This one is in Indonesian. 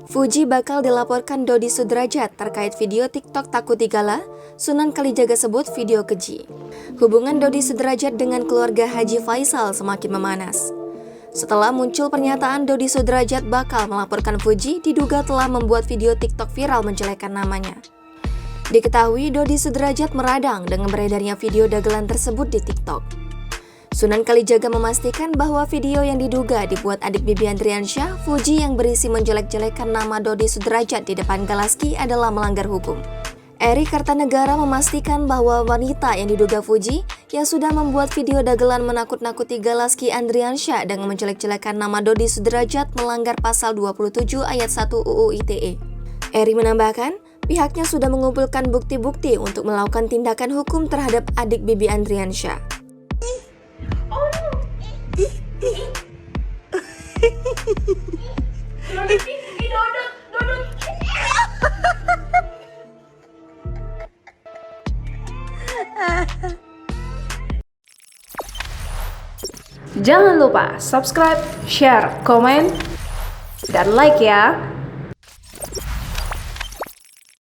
Fuji bakal dilaporkan Dodi Sudrajat terkait video TikTok Takut Tigala. Sunan Kalijaga sebut video keji. Hubungan Dodi Sudrajat dengan keluarga Haji Faisal semakin memanas. Setelah muncul pernyataan Dodi Sudrajat bakal melaporkan Fuji diduga telah membuat video TikTok viral menjelekkan namanya. Diketahui Dodi Sudrajat meradang dengan beredarnya video dagelan tersebut di TikTok. Sunan Kalijaga memastikan bahwa video yang diduga dibuat adik Bibi Andriansyah, Fuji, yang berisi menjelek-jelekan nama Dodi Sudrajat di depan Galaski adalah melanggar hukum. Eri Kartanegara memastikan bahwa wanita yang diduga Fuji yang sudah membuat video dagelan menakut-nakuti Galaski Andriansyah dengan menjelek-jelekan nama Dodi Sudrajat melanggar pasal 27 ayat 1 UU ITE. Eri menambahkan, pihaknya sudah mengumpulkan bukti-bukti untuk melakukan tindakan hukum terhadap adik Bibi Andriansyah. Jangan lupa subscribe, share, komen, dan like ya.